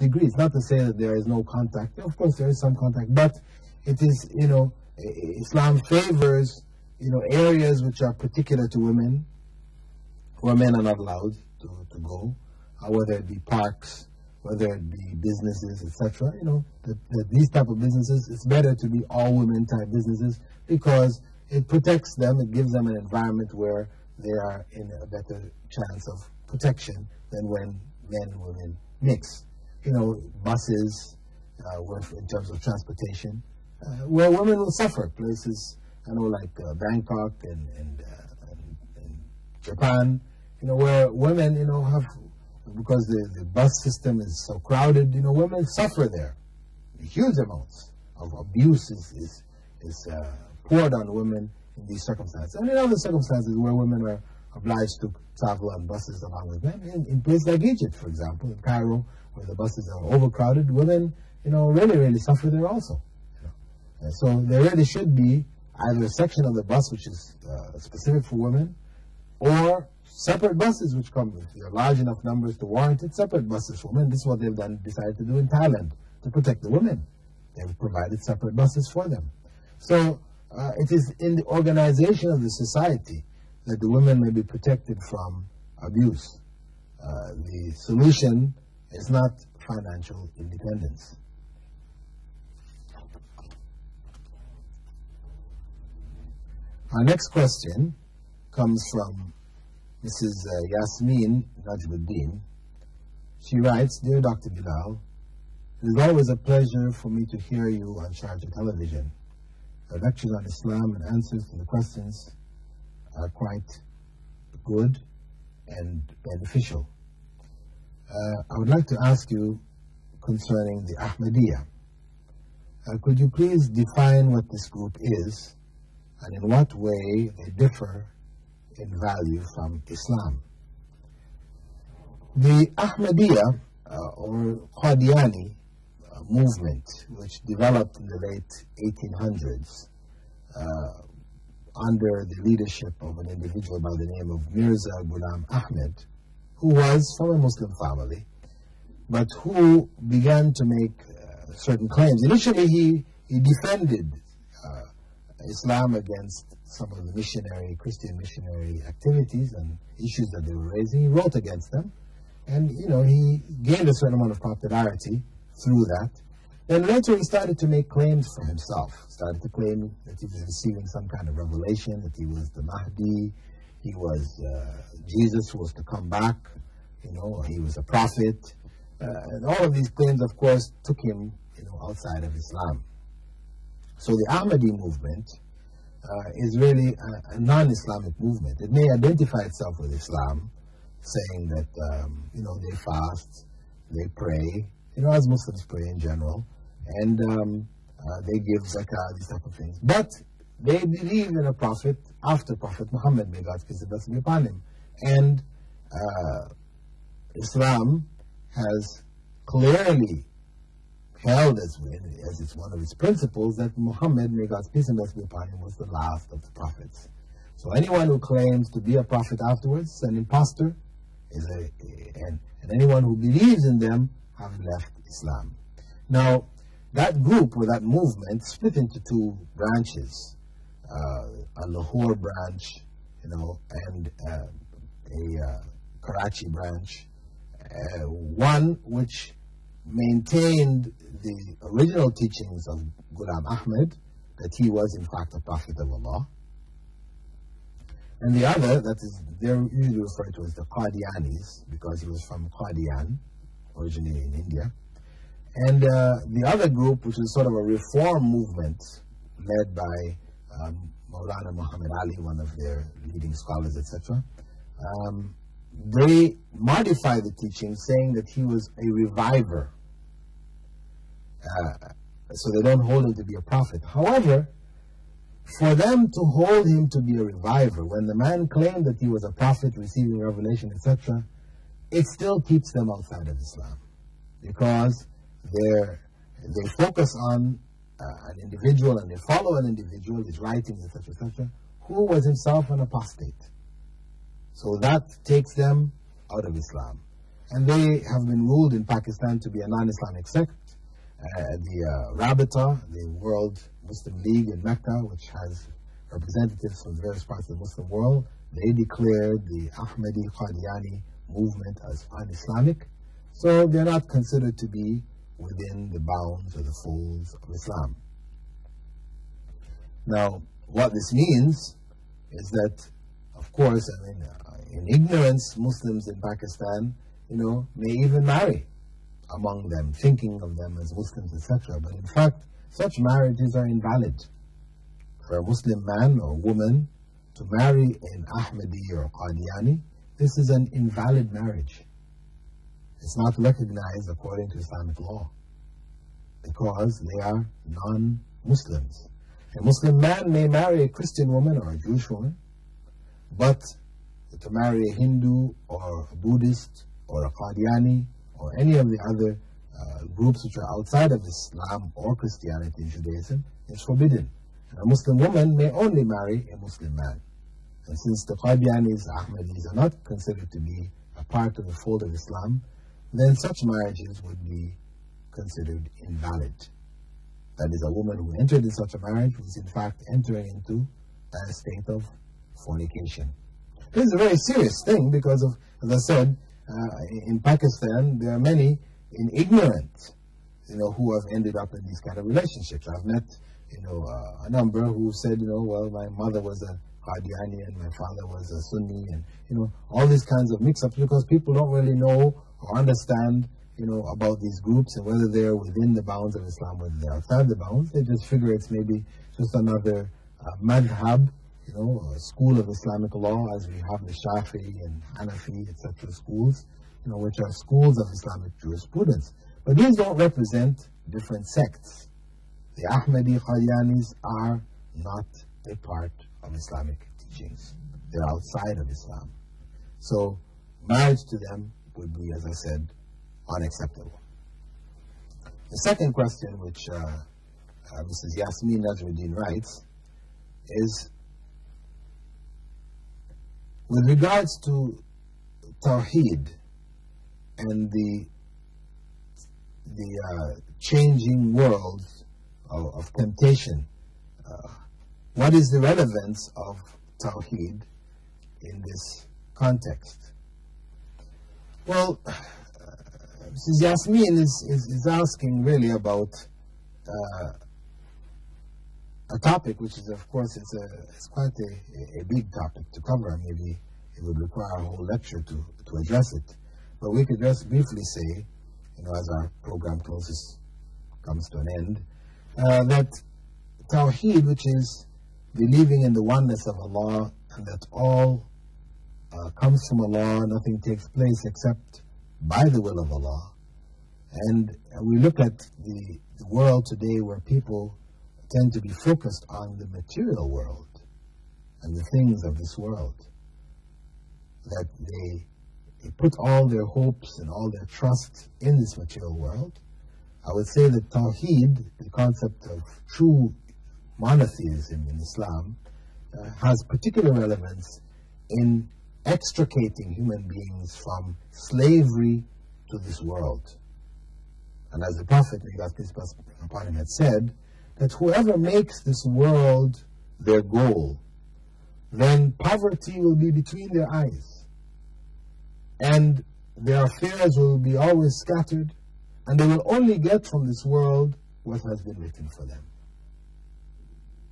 degree. It's not to say that there is no contact. Of course, there is some contact, but it is, Islam favors, areas which are particular to women, where men are not allowed to go, whether it be parks, whether it be businesses, etc. That these type of businesses, it's better to be all women type businesses because it protects them, it gives them an environment where they are in a better chance of protection than when men and women mix. Buses, in terms of transportation, where women will suffer. Places, like Bangkok and Japan, where women, have, because the bus system is so crowded, women suffer there. Huge amounts of abuse is poured on women in these circumstances. And in other circumstances where women are obliged to travel on buses along with men, in places like Egypt, for example, in Cairo, where the buses are overcrowded, women, really, really suffer there also. And so there really should be either a section of the bus which is specific for women, or separate buses which come, if there are large enough numbers to warrant it, separate buses for women. This is what they've decided to do in Thailand to protect the women. They've provided separate buses for them. So it is in the organization of the society that the women may be protected from abuse. The solution is not financial independence. Our next question comes from Mrs. Yasmin Najmuddin. She writes, "Dear Dr. Bilal, it is always a pleasure for me to hear you on Sharjah television. Your lectures on Islam and answers to the questions are quite good and beneficial. I would like to ask you concerning the Ahmadiyya. Could you please define what this group is and in what way they differ in value from Islam?" The Ahmadiyya or Qadiani movement, which developed in the late 1800s under the leadership of an individual by the name of Mirza Ghulam Ahmed, who was from a Muslim family, but who began to make certain claims. Initially, he defended Islam against some of the Christian missionary activities and issues that they were raising. He wrote against them, and he gained a certain amount of popularity through that. Then later he started to make claims for himself, started to claim that he was receiving some kind of revelation, that he was the Mahdi, he was Jesus who was to come back, he was a prophet. And all of these claims, of course, took him outside of Islam. So the Ahmadi movement is really a non-Islamic movement. It may identify itself with Islam, saying that, they fast, they pray, as Muslims pray in general, and they give zakah, these type of things. But they believe in a prophet after Prophet Muhammad, may God's peace and blessing be upon him. And Islam has clearly held as it's one of its principles that Muhammad, may God's peace and blessing be upon him, was the last of the prophets. So anyone who claims to be a prophet afterwards is an impostor, and anyone who believes in them have left Islam. Now, that group or that movement split into two branches, a Lahore branch, and a Karachi branch. One which maintained the original teachings of Ghulam Ahmed, that he was in fact a prophet of Allah. And the other, that is, they're usually referred to as the Qadianis, because he was from Qadian, originally in India. And the other group, which is sort of a reform movement led by Maulana Muhammad Ali, one of their leading scholars, etc., they modify the teaching, saying that he was a reviver. So they don't hold him to be a prophet. However, for them to hold him to be a reviver, when the man claimed that he was a prophet receiving revelation, etc., it still keeps them outside of Islam, because they focus on an individual and they follow an individual, his writings, etc., etc., who was himself an apostate. So that takes them out of Islam. and they have been ruled in Pakistan to be a non-Islamic sect. The Rabita, the World Muslim League in Mecca, which has representatives from various parts of the Muslim world, they declared the Ahmadi Qadiani movement as un-Islamic, so they're not considered to be within the bounds or the folds of Islam. Now, what this means is that, of course, I mean, in ignorance, Muslims in Pakistan, may even marry among them, thinking of them as Muslims, etc. But in fact, such marriages are invalid. For a Muslim man or woman to marry an Ahmadi or Qadiani, this is an invalid marriage. It's not recognized according to Islamic law because they are non-Muslims. A Muslim man may marry a Christian woman or a Jewish woman, but to marry a Hindu or a Buddhist or a Qadiani or any of the other groups which are outside of Islam or Christianity and Judaism is forbidden. And a Muslim woman may only marry a Muslim man. And since the Qadianis, Ahmadis are not considered to be a part of the fold of Islam, then such marriages would be considered invalid. That is, a woman who entered in such a marriage was in fact entering into a state of fornication. This is a very serious thing because of, as I said, in Pakistan there are many in ignorance, who have ended up in these kind of relationships. I've met, a number who said, well, my mother was a Qadiani and my father was a Sunni, and all these kinds of mix-ups because people don't really know or understand about these groups and whether they're within the bounds of Islam, whether they're outside the bounds. They just figure it's maybe just another madhab, a school of Islamic law, as we have the Shafi'i and Hanafi, etc. schools, which are schools of Islamic jurisprudence. But these don't represent different sects. The Ahmadi Qadianis are not a part of Islamic teachings. They're outside of Islam. So marriage to them would be, as I said, unacceptable. The second question, which Mrs. Yasmin Najmuddin writes, is with regards to Tawheed and the changing world of temptation, what is the relevance of Tawheed in this context? Well, Mrs. Yasmin is asking really about a topic which is, of course, it's quite a big topic to cover. Maybe it would require a whole lecture to address it. But we could just briefly say, as our program comes to an end, that Tawheed, which is believing in the oneness of Allah and that all comes from Allah, nothing takes place except by the will of Allah. And we look at the world today where people tend to be focused on the material world and the things of this world, that they put all their hopes and all their trust in this material world. I would say that Tawheed, the concept of true monotheism in Islam, has particular relevance in extricating human beings from slavery to this world. And as the Prophet, may God's peace be upon him, had said, that whoever makes this world their goal, then poverty will be between their eyes, and their affairs will be always scattered, and they will only get from this world what has been written for them.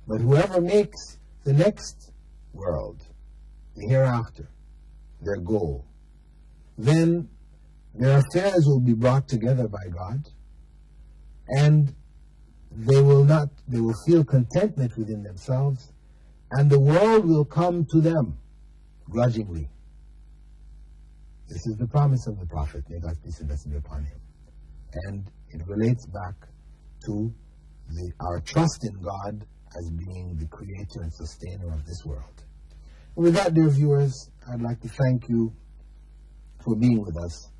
But whoever makes the next world, the hereafter, their goal, then their affairs will be brought together by God, and they will feel contentment within themselves, and the world will come to them grudgingly. This is the promise of the Prophet, may God's peace and blessing be upon him. And it relates back to our trust in God as being the creator and sustainer of this world. And with that, dear viewers, I'd like to thank you for being with us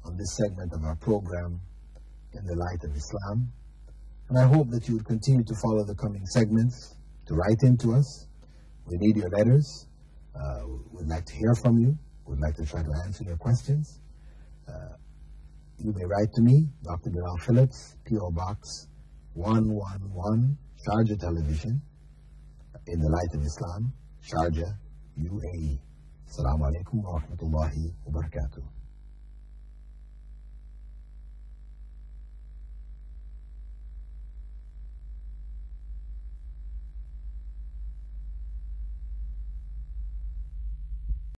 on this segment of our program, In the Light of Islam. And I hope that you would continue to follow the coming segments, to write into us. We need your letters. We'd like to hear from you. We'd like to try to answer your questions. You may write to me, Dr. Bilal Phillips, P.O. Box 111, Sharjah Television, in the Light of Islam, Sharjah, UAE. Assalamu alaikum wa rahmatullahi wa barakatuh.